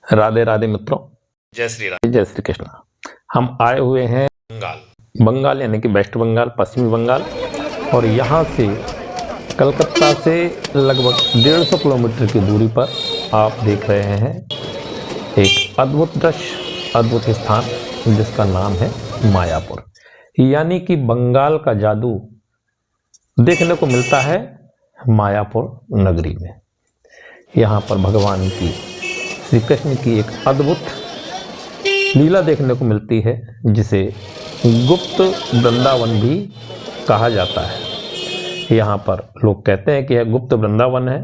राधे राधे मित्रों, जय श्री राम। जय श्री कृष्ण। हम आए हुए हैं बंगाल यानी कि वेस्ट बंगाल, पश्चिमी बंगाल, और यहाँ से कलकत्ता से लगभग 150 किलोमीटर की दूरी पर आप देख रहे हैं एक अद्भुत दृश्य, अद्भुत स्थान जिसका नाम है मायापुर। यानी कि बंगाल का जादू देखने को मिलता है मायापुर नगरी में। यहाँ पर भगवान की, श्री कृष्ण की एक अद्भुत लीला देखने को मिलती है जिसे गुप्त वृंदावन भी कहा जाता है। यहाँ पर लोग कहते हैं कि यह गुप्त वृंदावन है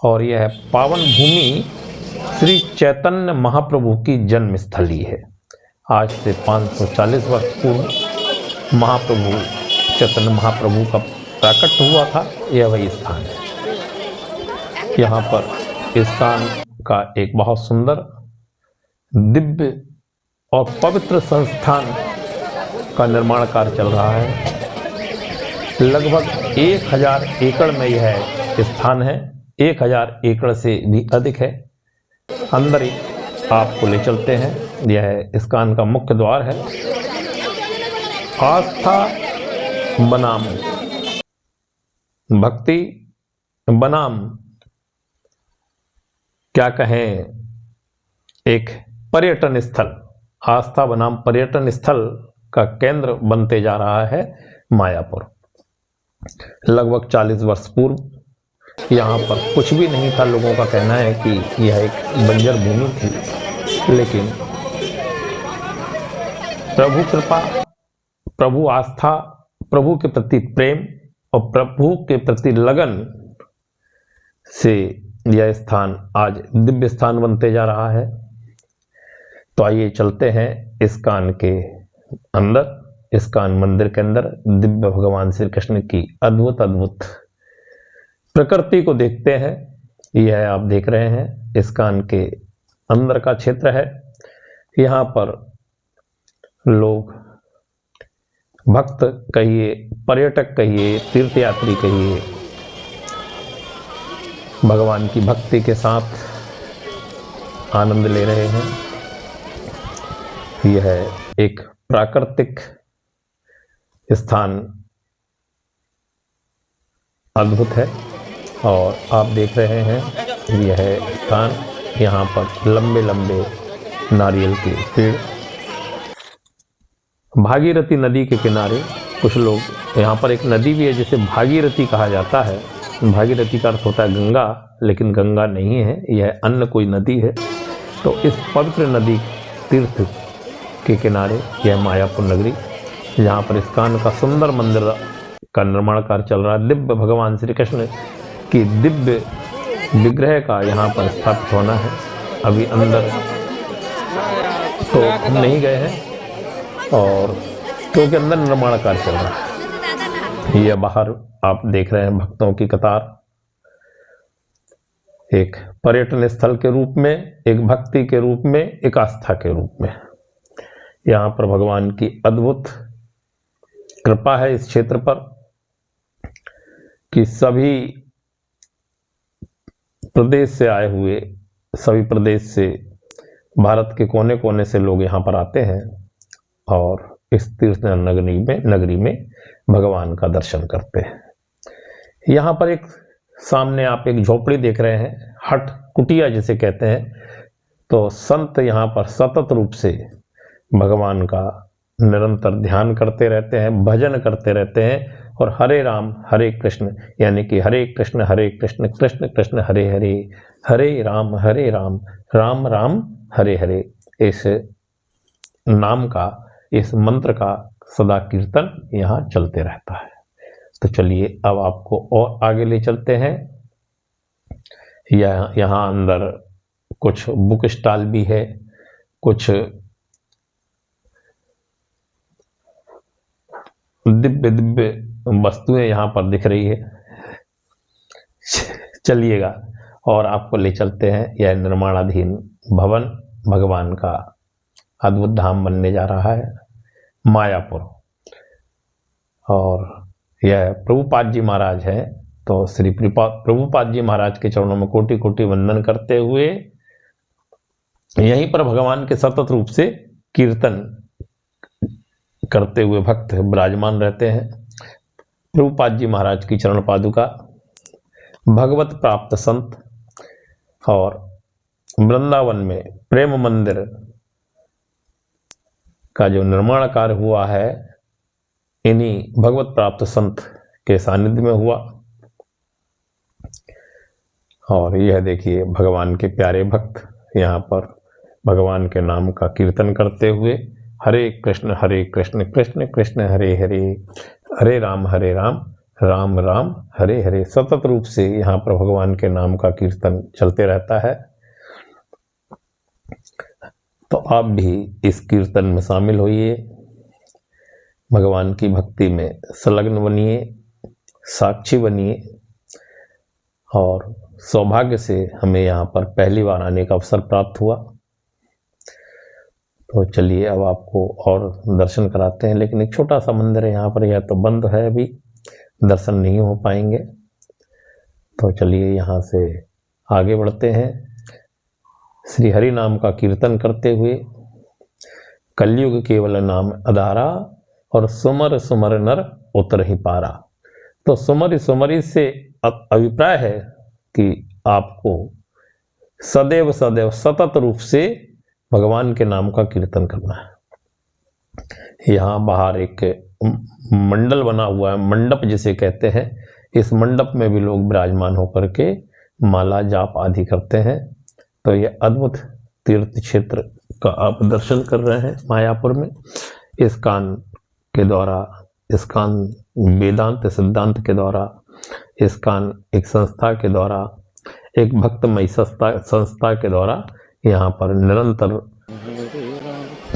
और यह पावन भूमि श्री चैतन्य महाप्रभु की जन्म स्थली है। आज से 540 वर्ष पूर्व महाप्रभु चैतन्य महाप्रभु का प्रकट हुआ था, यह वही स्थान है। यहाँ पर स्थान का एक बहुत सुंदर, दिव्य और पवित्र संस्थान का निर्माण कार्य चल रहा है। लगभग 1000 एकड़ में यह स्थान है, 1000 एकड़ से भी अधिक है। अंदर आपको ले चलते हैं। यह स्थान का मुख्य द्वार है। आस्था बनाम भक्ति बनाम क्या कहें, एक पर्यटन स्थल, आस्था बनाम पर्यटन स्थल का केंद्र बनते जा रहा है मायापुर। लगभग 40 वर्ष पूर्व यहाँ पर कुछ भी नहीं था। लोगों का कहना है कि यह एक बंजर भूमि थी, लेकिन प्रभु कृपा, प्रभु आस्था, प्रभु के प्रति प्रेम और प्रभु के प्रति लगन से यह स्थान आज दिव्य स्थान बनते जा रहा है। तो आइए चलते हैं इस्कॉन के अंदर, इस्कॉन मंदिर के अंदर दिव्य भगवान श्री कृष्ण की अद्भुत अद्भुत प्रकृति को देखते हैं। यह आप देख रहे हैं इस्कॉन के अंदर का क्षेत्र है। यहाँ पर लोग, भक्त कहिए, पर्यटक कहिए, तीर्थयात्री कहिए, भगवान की भक्ति के साथ आनंद ले रहे हैं। यह एक प्राकृतिक स्थान अद्भुत है और आप देख रहे हैं यह स्थान, यहाँ पर लंबे लंबे नारियल के पेड़, भागीरथी नदी के किनारे कुछ लोग, यहाँ पर एक नदी भी है जिसे भागीरथी कहा जाता है। भागीरथी का अर्थ होता है गंगा, लेकिन गंगा नहीं है, यह अन्य कोई नदी है। तो इस पवित्र नदी तीर्थ के किनारे यह मायापुर नगरी, जहाँ पर इस्कॉन का सुंदर मंदिर का निर्माण कार्य चल रहा है। दिव्य भगवान श्री कृष्ण की दिव्य विग्रह का यहाँ पर स्थापित होना है। अभी अंदर तो हम नहीं गए हैं और क्योंकि अंदर निर्माण कार्य चल रहा है। यह बाहर आप देख रहे हैं भक्तों की कतार, एक पर्यटन स्थल के रूप में, एक भक्ति के रूप में, एक आस्था के रूप में। यहाँ पर भगवान की अद्भुत कृपा है इस क्षेत्र पर कि सभी प्रदेश से आए हुए, सभी प्रदेश से, भारत के कोने से लोग यहाँ पर आते हैं और इस तीर्थ नगरी में भगवान का दर्शन करते हैं। यहाँ पर एक सामने आप एक झोपड़ी देख रहे हैं, हट कुटिया जिसे कहते हैं। तो संत यहाँ पर सतत रूप से भगवान का निरंतर ध्यान करते रहते हैं, भजन करते रहते हैं और हरे राम हरे कृष्ण, यानी कि हरे कृष्ण कृष्ण कृष्ण हरे हरे, हरे राम राम राम हरे हरे, इस नाम का, इस मंत्र का सदा कीर्तन यहाँ चलते रहता है। तो चलिए अब आपको और आगे ले चलते हैं। यहाँ अंदर कुछ बुक स्टॉल भी है, कुछ दिव्य दिव्य वस्तुएं यहाँ पर दिख रही है। चलिएगा और आपको ले चलते हैं। यह निर्माणाधीन भवन भगवान का अद्भुत धाम बनने जा रहा है मायापुर, और यह प्रभुपाद जी महाराज है। तो श्री प्रभुपाद जी महाराज के चरणों में कोटि कोटि वंदन करते हुए यहीं पर भगवान के सतत रूप से कीर्तन करते हुए भक्त विराजमान रहते हैं। प्रभुपाद जी महाराज की चरण पादुका, भगवत प्राप्त संत और वृंदावन में प्रेम मंदिर का जो निर्माण कार्य हुआ है, इन्हीं भगवत प्राप्त संत के सानिध्य में हुआ। और यह देखिए भगवान के प्यारे भक्त यहाँ पर भगवान के नाम का कीर्तन करते हुए हरे कृष्ण कृष्ण कृष्ण हरे हरे, हरे राम राम राम हरे हरे, सतत रूप से यहाँ पर भगवान के नाम का कीर्तन चलते रहता है। तो आप भी इस कीर्तन में शामिल होइए, भगवान की भक्ति में संलग्न बनिए, साक्षी बनिए। और सौभाग्य से हमें यहाँ पर पहली बार आने का अवसर प्राप्त हुआ। तो चलिए अब आपको और दर्शन कराते हैं, लेकिन एक छोटा सा मंदिर है यहाँ पर, यह तो बंद है, अभी दर्शन नहीं हो पाएंगे। तो चलिए यहाँ से आगे बढ़ते हैं। श्री हरि नाम का कीर्तन करते हुए कलयुग केवल नाम आधारा, और सुमर सुमर नर उतर ही पारा। तो सुमर सुमरी से अभिप्राय है कि आपको सदैव सदैव सतत रूप से भगवान के नाम का कीर्तन करना है। यहाँ बाहर एक मंडल बना हुआ है, मंडप जिसे कहते हैं। इस मंडप में भी लोग विराजमान होकर के माला जाप आदि करते हैं। तो ये अद्भुत तीर्थ क्षेत्र का आप दर्शन कर रहे हैं मायापुर में। इस्कॉन के द्वारा, इस्कॉन वेदांत सिद्धांत के द्वारा, इस्कॉन एक संस्था के द्वारा, एक भक्तमयी संस्था के द्वारा यहाँ पर निरंतर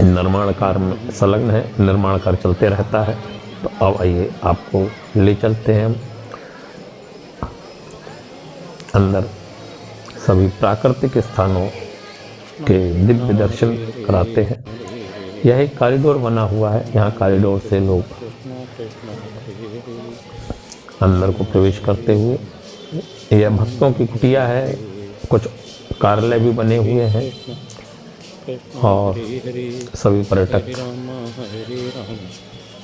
निर्माण कार्य में संलग्न है, निर्माण कार्य चलते रहता है। तो अब आइए आपको ले चलते हैं हम अंदर, सभी प्राकृतिक स्थानों के दिव्य दर्शन कराते हैं। यह एक कॉरिडोर बना हुआ है, यहाँ कॉरिडोर से लोग अंदर को प्रवेश करते हुए, यह भक्तों की कुटिया है, कुछ कार्यालय भी बने हुए हैं। और सभी पर्यटक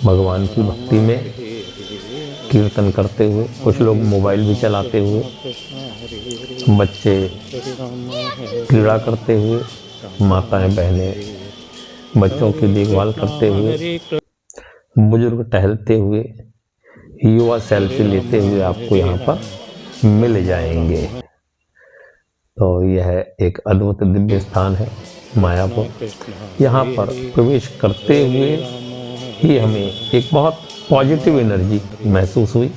भगवान की भक्ति में कीर्तन करते हुए, कुछ लोग मोबाइल भी चलाते हुए, बच्चे क्रीड़ा करते हुए, माताएं बहनें बच्चों की देखभाल करते हुए, बुजुर्ग टहलते हुए, युवा सेल्फी लेते हुए आपको यहाँ पर मिल जाएंगे। तो यह एक अद्भुत दिव्य स्थान है मायापुर। यहाँ पर प्रवेश करते हुए ही हमें एक बहुत पॉजिटिव एनर्जी महसूस हुई।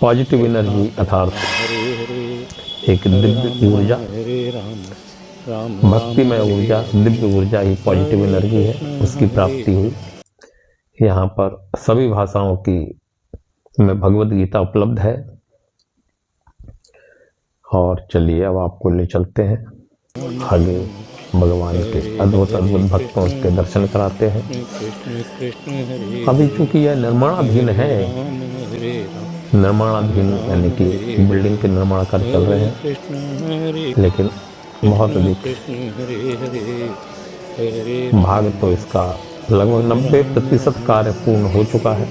पॉजिटिव एनर्जी अर्थात एक दिव्य ऊर्जा, भक्तिमय ऊर्जा, दिव्य ऊर्जा ही पॉजिटिव एनर्जी है, उसकी प्राप्ति हुई। यहाँ पर सभी भाषाओं की में भगवद गीता उपलब्ध है। और चलिए अब आपको ले चलते हैं आगे, भगवान के अद्भुत अद्भुत भक्तों के दर्शन कराते हैं। अभी चूंकि यह निर्माणाधीन है, निर्माणाधीन यानी कि बिल्डिंग के निर्माण कार्य चल रहे हैं, लेकिन बहुत अधिक भाग तो इसका लगभग 90% कार्य पूर्ण हो चुका है।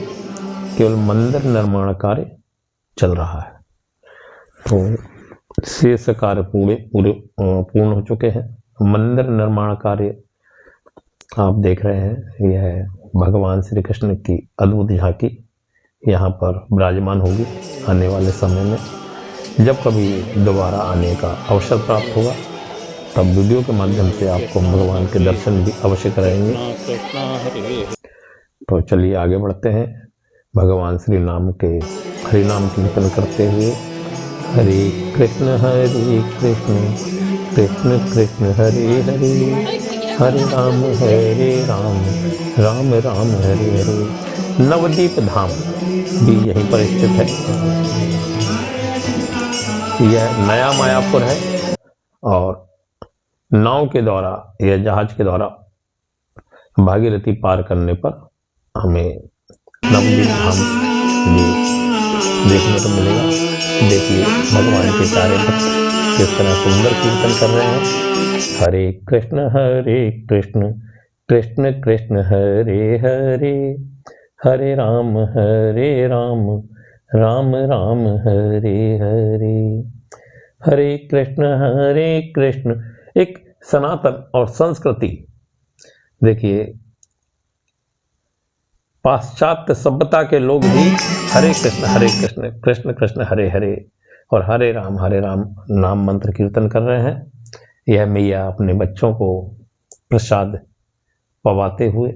केवल मंदिर निर्माण कार्य चल रहा है। तो शेष कार्य पूर्ण हो चुके हैं। मंदिर निर्माण कार्य आप देख रहे हैं, यह भगवान श्री कृष्ण की अद्भुत झांकी यहाँ पर विराजमान होगी आने वाले समय में। जब कभी दोबारा आने का अवसर प्राप्त होगा तब वीडियो के माध्यम से आपको भगवान के दर्शन भी अवश्य कराएंगे। तो चलिए आगे बढ़ते हैं, भगवान श्री नाम के हरि नाम कीर्तन करते हुए हरे कृष्ण कृष्ण कृष्ण हरे हरे, हरे राम राम राम हरे हरे। नवदीप धाम भी यहीं पर स्थित है। यह नया मायापुर है और नाव के द्वारा या जहाज के द्वारा भागीरथी पार करने पर हमें नवदीप धाम भी देखने को मिलेगा। देखिए भगवान के प्यारे भक्त किस तरह सुंदर कीर्तन कर रहे हैं। हरे कृष्ण कृष्ण कृष्ण हरे हरे, हरे राम राम राम हरे हरे। हरे कृष्ण एक सनातन और संस्कृति। देखिए, पाश्चात्य सभ्यता के लोग भी हरे कृष्ण कृष्ण कृष्ण हरे हरे और हरे राम नाम मंत्र कीर्तन कर रहे हैं। यह मैया अपने बच्चों को प्रसाद पवाते हुए,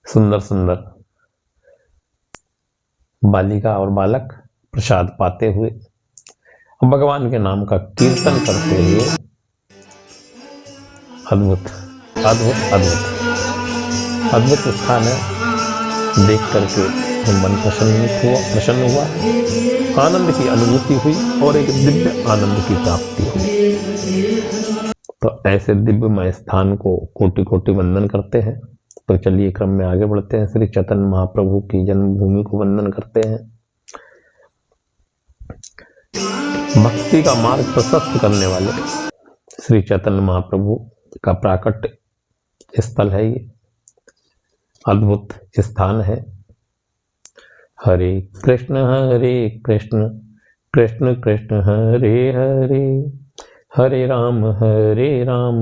सुंदर सुंदर बालिका और बालक प्रसाद पाते हुए, भगवान के नाम का कीर्तन करते हुए, अद्भुत अद्भुत अद्भुत अद्भुत स्थान है। देख करके मन प्रसन्न हुआ, आनंद की अनुभूति हुई और एक दिव्य आनंद की प्राप्ति हुई। तो ऐसे दिव्यमय स्थान को कोटि कोटि वंदन करते हैं। तो चलिए क्रम में आगे बढ़ते हैं। श्री चैतन्य महाप्रभु की जन्मभूमि को वंदन करते हैं। भक्ति का मार्ग प्रशस्त करने वाले श्री चैतन्य महाप्रभु का प्राकट्य स्थल है। ये अद्भुत स्थान है। हरे कृष्ण कृष्ण कृष्ण हरे हरे, हरे राम राम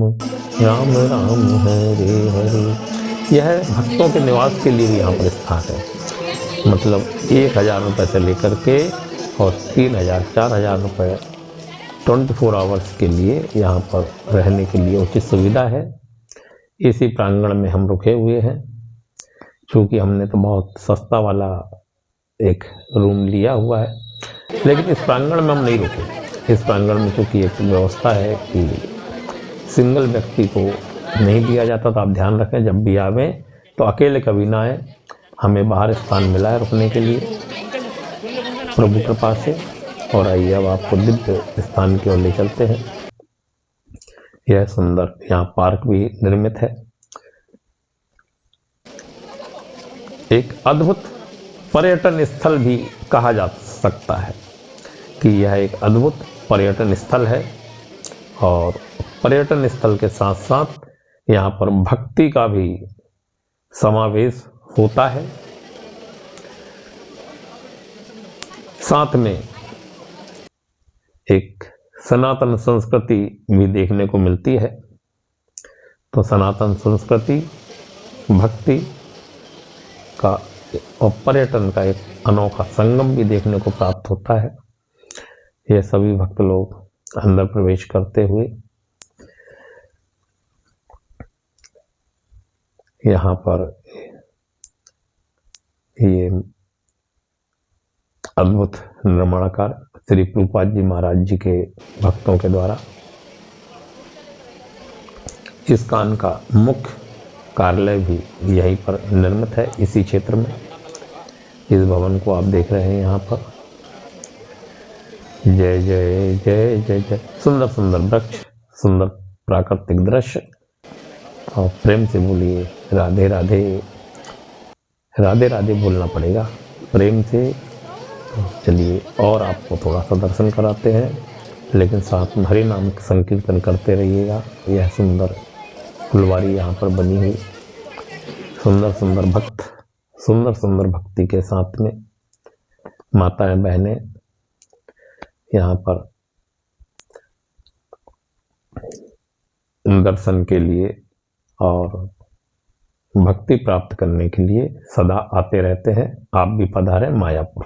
राम हरे हरे। यह भक्तों के निवास के लिए भी यहाँ पर स्थान है। मतलब 1000 रुपये से लेकर के और 3000 4000 रुपये 24 आवर्स के लिए यहाँ पर रहने के लिए उचित सुविधा है। इसी प्रांगण में हम रुके हुए हैं। चूँकि हमने तो बहुत सस्ता वाला एक रूम लिया हुआ है, लेकिन इस प्रांगण में हम नहीं रुके। इस प्रांगण में चूँकि एक व्यवस्था है कि सिंगल व्यक्ति को नहीं दिया जाता, तो आप ध्यान रखें जब भी आवें तो अकेले कभी ना आए। हमें बाहर स्थान मिला है रुकने के लिए प्रभु कृपा से। और आइए अब आपको दिव्य स्थान की ओर ले चलते हैं। यह सुंदर यहाँ पार्क भी निर्मित है। एक अद्भुत पर्यटन स्थल भी कहा जा सकता है कि यह एक अद्भुत पर्यटन स्थल है। और पर्यटन स्थल के साथ साथ यहाँ पर भक्ति का भी समावेश होता है। साथ में एक सनातन संस्कृति भी देखने को मिलती है। तो सनातन संस्कृति, भक्ति का और पर्यटन का एक अनोखा संगम भी देखने को प्राप्त होता है। ये सभी भक्त लोग अंदर प्रवेश करते हुए यहाँ पर ये अद्भुत निर्माणाकार श्री प्रभुपाद जी महाराज जी के भक्तों के द्वारा इस कान का मुख्य कार्यालय भी यहीं पर निर्मित है, इसी क्षेत्र में। इस भवन को आप देख रहे हैं यहाँ पर। जय जय जय जय जय। सुंदर सुंदर वृक्ष, सुंदर प्राकृतिक दृश्य। और प्रेम से बोलिए राधे राधे। राधे राधे बोलना पड़ेगा प्रेम से। चलिए और आपको थोड़ा सा दर्शन कराते हैं, लेकिन साथ में हरि नाम संकीर्तन करते रहिएगा। यह सुंदर फुलवारी यहाँ पर बनी हुई, सुंदर सुंदर भक्त, सुंदर सुंदर भक्ति के साथ में माताएं बहनें यहाँ पर दर्शन के लिए और भक्ति प्राप्त करने के लिए सदा आते रहते हैं। आप भी पधारें मायापुर।